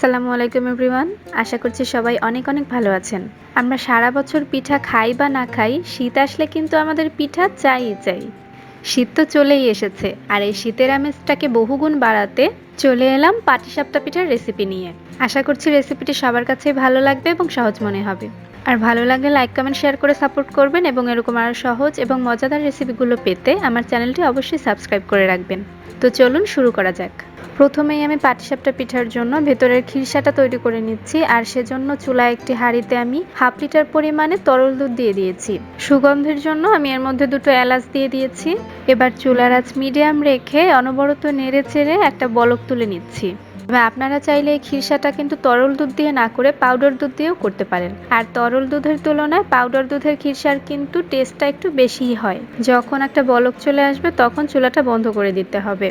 আসসালামু আলাইকুম এভরিওয়ান। আশা করছি সবাই অনেক অনেক ভালো আছেন। আমরা সারা বছর পিঠা খাই বা না খাই, শীত আসলে কিন্তু আমাদের পিঠা চাই। শীত তো চলেই এসেছে, আর এই শীতের আমেজটাকে বহুগুণ বাড়াতে চলে এলাম পাটিসাপটা পিঠার রেসিপি নিয়ে। আশা করছি রেসিপিটি সবার কাছেই ভালো লাগবে এবং সহজ মনে হবে। আর ভালো লাগলে লাইক কমেন্ট শেয়ার করে সাপোর্ট করবেন এবং এরকম আরও সহজ এবং মজাদার রেসিপিগুলো পেতে আমার চ্যানেলটি অবশ্যই সাবস্ক্রাইব করে রাখবেন। তো চলুন শুরু করা যাক। প্রথমেই আমি পাটিসাপটা পিঠার জন্য ভেতরের খিরসাটা তৈরি করে নিচ্ছি, আর সেজন্য চুলায় একটি হাঁড়িতে আমি 1/2 লিটার পরিমাণে তরল দুধ দিয়ে দিয়েছি। সুগন্ধের জন্য আমি এর মধ্যে 2টো এলাচ দিয়ে দিয়েছি। এবার চুলার আঁচ মিডিয়াম রেখে অনবরত নেড়ে চেড়ে একটা বলক তুলে নিচ্ছি। আপনারা চাইলে এই খিরসাটা কিন্তু তরল দুধ দিয়ে না করে পাউডার দুধ দিয়েও করতে পারেন। আর তরল দুধের তুলনায় পাউডার দুধের খিরসার কিন্তু টেস্টটা একটু বেশিই হয়। যখন একটা বলক চলে আসবে তখন চুলাটা বন্ধ করে দিতে হবে।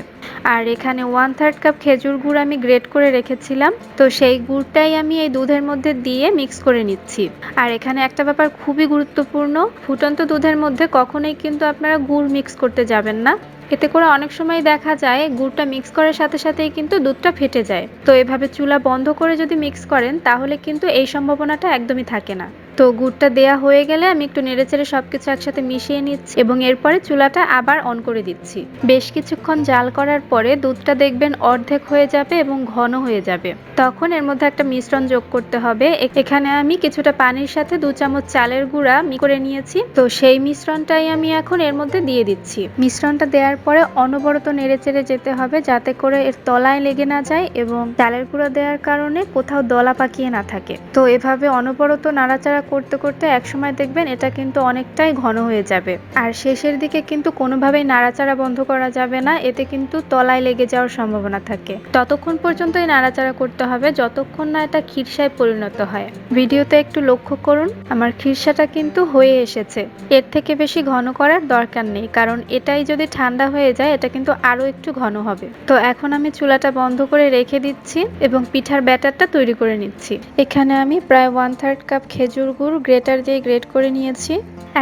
আর এখানে 1/3 কাপ খেজুর গুড় আমি গ্রেট করে রেখেছিলাম, তো সেই গুড়টাই আমি এই দুধের মধ্যে দিয়ে মিক্স করে নিচ্ছি। আর এখানে একটা ব্যাপার খুবই গুরুত্বপূর্ণ, ফুটন্ত দুধের মধ্যে কখনোই কিন্তু আপনারা গুড় মিক্স করতে যাবেন না। এতে করে অনেক সময় দেখা যায় গুড়টা মিক্স করার সাথে সাথেই কিন্তু দুধটা ফেটে যায়। তো এভাবে চুলা বন্ধ করে যদি মিক্স করেন তাহলে কিন্তু এই সম্ভাবনাটা একদমই থাকে না। তো গুড়টা দেয়া হয়ে গেলে আমি একটু নেড়েচেড়ে সবকিছু একসাথে মিশিয়ে নিচ্ছি এবং এরপরে চুলাটা আবার অন করে দিচ্ছি। বেশ কিছুক্ষণ জাল করার পরে দুধটা দেখবেন অর্ধেক হয়ে যাবে এবং ঘন হয়ে যাবে। তখন এর মধ্যে একটা মিশ্রণ যোগ করতে হবে। এখানে আমি কিছুটা পানির সাথে 2 চামচ চালের গুঁড়া মিক্স করে নিয়েছি, তো সেই মিশ্রণটাই আমি এখন এর মধ্যে দিয়ে দিচ্ছি। মিশ্রণটা দেওয়ার পরে অনবরত নেড়েচেড়ে যেতে হবে যাতে করে এর তলায় লেগে না যায় এবং চালের গুঁড়া দেওয়ার কারণে কোথাও দলা পাকিয়ে না থাকে। তো এভাবে অনবরত নাড়াচাড়া করতে করতে একসময় দেখবেন এটা কিন্তু অনেকটাই ঘন হয়ে যাবে। আর শেষের দিকে কিন্তু কোনোভাবেই নাড়াচাড়া বন্ধ করা যাবে না, এতে কিন্তু তলায় লেগে যাওয়ার সম্ভাবনা থাকে। ততক্ষণ পর্যন্তই নাড়াচাড়া করতে হবে যতক্ষণ না এটা খিরসায় পরিণত হয়। ভিডিওতে একটু লক্ষ্য করুন, আমার খিরসাটা কিন্তু হয়ে এসেছে। এর থেকে বেশি ঘন করার দরকার নেই, কারণ এটাই যদি ঠান্ডা হয়ে যায় এটা কিন্তু আরো একটু ঘন হবে। তো এখন আমি চুলাটা বন্ধ করে রেখে দিচ্ছি এবং পিঠার ব্যাটারটা তৈরি করে নিচ্ছি। এখানে আমি প্রায় 1/3 কাপ খেজুর গুড় গ্রেটার দিয়ে গ্রেট করে নিয়েছি।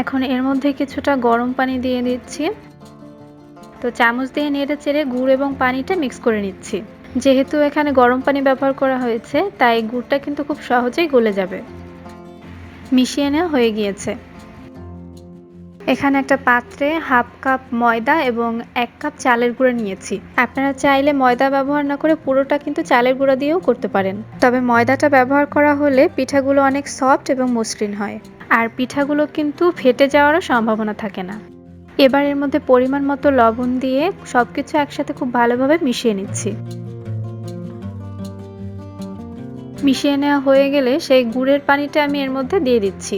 এখন এর মধ্যে কিছুটা গরম পানি দিয়ে দিচ্ছি। তো চামচ দিয়ে নেড়ে চেড়ে গুড় এবং পানিটা মিক্স করে নিচ্ছি। যেহেতু এখানে গরম পানি ব্যবহার করা হয়েছে তাই গুড়টা কিন্তু খুব সহজেই গলে যাবে। মিশিয়ে নেওয়া হয়ে গিয়েছে। এখানে একটা পাত্রে 1/2 কাপ ময়দা এবং 1 কাপ চালের গুঁড়া নিয়েছি। আপনারা চাইলে ময়দা ব্যবহার না করে পুরোটা কিন্তু চালের গুঁড়া দিয়েও করতে পারেন, তবে ময়দাটা ব্যবহার করা হলে পিঠাগুলো অনেক সফট এবং মসৃণ হয়, আর পিঠাগুলো কিন্তু ফেটে যাওয়ারও সম্ভাবনা থাকে না। এবার এর মধ্যে পরিমাণ মতো লবণ দিয়ে সবকিছু একসাথে খুব ভালোভাবে মিশিয়ে নিচ্ছি। মিশিয়ে নেওয়া হয়ে গেলে সেই গুড়ের পানিটা আমি এর মধ্যে দিয়ে দিচ্ছি।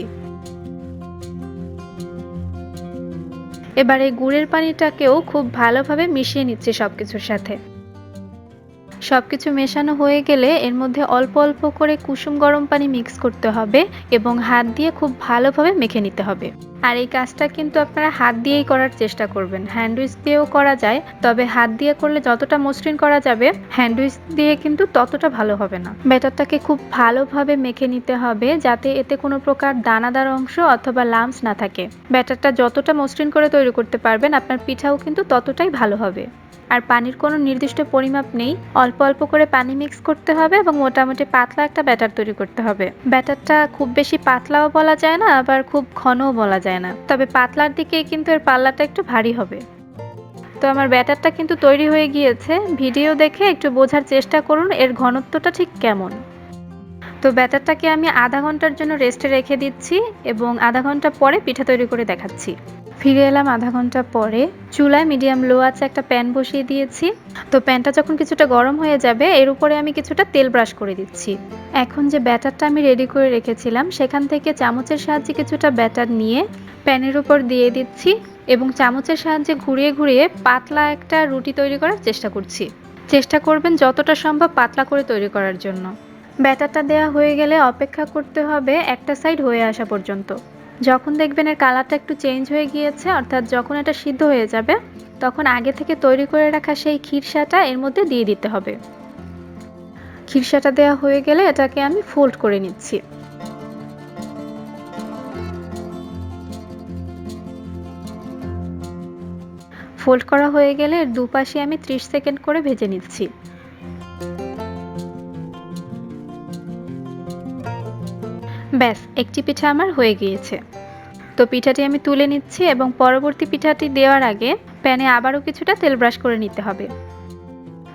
এবার এই গুড়ের পানিটাকেও খুব ভালোভাবে মিশিয়ে নিচ্ছি সবকিছুর সাথে। সবকিছু মেশানো হয়ে গেলে এর মধ্যে অল্প অল্প করে কুসুম গরম পানি মিক্স করতে হবে এবং হাত দিয়ে খুব ভালোভাবে মেখে নিতে হবে। আর এই কাজটা কিন্তু আপনারা হাত দিয়েই করার চেষ্টা করবেন। হ্যান্ডউইচ দিয়েও করা যায়, তবে হাত দিয়ে করলে যতটা মসৃণ করা যাবে হ্যান্ডউইচ দিয়ে কিন্তু ততটা ভালো হবে না। ব্যাটারটাকে খুব ভালোভাবে মেখে নিতে হবে যাতে এতে কোনো প্রকার দানাদার অংশ অথবা লাম্পস না থাকে। ব্যাটারটা যতটা মসৃণ করে তৈরি করতে পারবেন আপনার পিঠাও কিন্তু ততটাই ভালো হবে। আর পানির কোনো নির্দিষ্ট পরিমাপ নেই, অল্প অল্প করে পানি মিক্স করতে হবে এবং মোটামুটি পাতলা একটা ব্যাটার তৈরি করতে হবে। ব্যাটারটা খুব বেশি পাতলাও বলা যায় না, আবার খুব ঘনও বলা যায় না, তবে পাতলার দিকেই কিন্তু এর পাল্লাটা একটু ভারী হবে। তো আমার ব্যাটারটা কিন্তু তৈরি হয়ে গিয়েছে। ভিডিও দেখে একটু বোঝার চেষ্টা করুন এর ঘনত্বটা ঠিক কেমন। তো ব্যাটারটাকে আমি আধা ঘন্টার জন্য রেস্টে রেখে দিচ্ছি এবং আধা ঘন্টা পরে পিঠা তৈরি করে দেখাচ্ছি। ফিরে এলাম আধা ঘন্টা পরে। চুলায় মিডিয়াম লো আছে একটা প্যান বসিয়ে দিয়েছি। তো প্যানটা যখন কিছুটা গরম হয়ে যাবে এর উপরে আমি কিছুটা তেল ব্রাশ করে দিচ্ছি। এখন যে ব্যাটারটা আমি রেডি করে রেখেছিলাম সেখান থেকে চামচের সাহায্যে কিছুটা ব্যাটার নিয়ে প্যানের উপর দিয়ে দিচ্ছি এবং চামচের সাহায্যে ঘুরিয়ে ঘুরিয়ে পাতলা একটা রুটি তৈরি করার চেষ্টা করছি। চেষ্টা করবেন যতটা সম্ভব পাতলা করে তৈরি করার জন্য। ব্যাটারটা দেওয়া হয়ে গেলে অপেক্ষা করতে হবে একটা সাইড হয়ে আসা পর্যন্ত। যখন দেখবেন এর কালারটা একটু চেঞ্জ হয়ে গিয়েছে, অর্থাৎ যখন এটা সিদ্ধ হয়ে যাবে, তখন আগে থেকে তৈরি করে রাখা সেই খিরসাটা এর মধ্যে দিয়ে দিতে হবে। খিরসাটা দেওয়া হয়ে গেলে এটাকে আমি ফোল্ড করে নিচ্ছি। ফোল্ড করা হয়ে গেলে এর দুপাশে আমি 30 সেকেন্ড করে ভেজে নিচ্ছি। ব্যাস, একটি পিঠা আমার হয়ে গিয়েছে। তো পিঠাটি আমি তুলে নিচ্ছি এবং পরবর্তী পিঠাটি দেওয়ার আগে প্যানে আবারও কিছুটা তেল ব্রাশ করে নিতে হবে।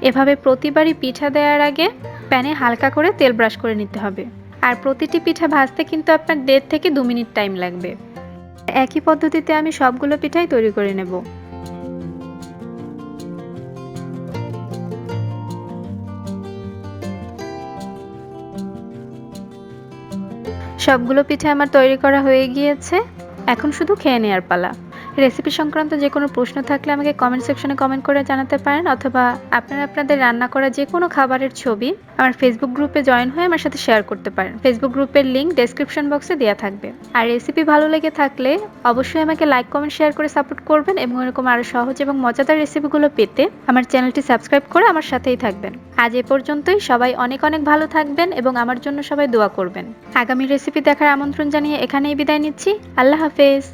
এভাবে প্রতিবারই পিঠা দেওয়ার আগে প্যানে হালকা করে তেল ব্রাশ করে নিতে হবে। আর প্রতিটি পিঠা ভাজতে কিন্তু আপনার 1.5 থেকে 2 মিনিট টাইম লাগবে। একই পদ্ধতিতে আমি সবগুলো পিঠাই তৈরি করে নেব। সবগুলো পিঠা আমার তৈরি করা হয়ে গিয়েছে, এখন শুধু খেয়ে নেওয়ার পালা। রেসিপি সংক্রান্ত যে কোনো প্রশ্ন থাকলে আমাকে কমেন্ট সেকশনে কমেন্ট করে জানাতে পারেন, অথবা আপনারা আপনাদের রান্না করা যে কোনো খাবারের ছবি আমার ফেসবুক গ্রুপে জয়েন হয়ে আমার সাথে শেয়ার করতে পারেন। ফেসবুক গ্রুপের লিংক ডেসক্রিপশন বক্সে দেওয়া থাকবে। আর রেসিপি ভালো লেগে থাকলে অবশ্যই আমাকে লাইক, কমেন্ট, শেয়ার করে সাপোর্ট করবেন এবং এরকম আরও সহজ এবং মজাদার রেসিপিগুলো পেতে আমার চ্যানেলটি সাবস্ক্রাইব করে আমার সাথেই থাকবেন। আজ এ পর্যন্তই। সবাই অনেক অনেক ভালো থাকবেন এবং আমার জন্য সবাই দোয়া করবেন। আগামী রেসিপি দেখার আমন্ত্রণ জানিয়ে এখানেই বিদায় নিচ্ছি। আল্লাহ হাফেজ।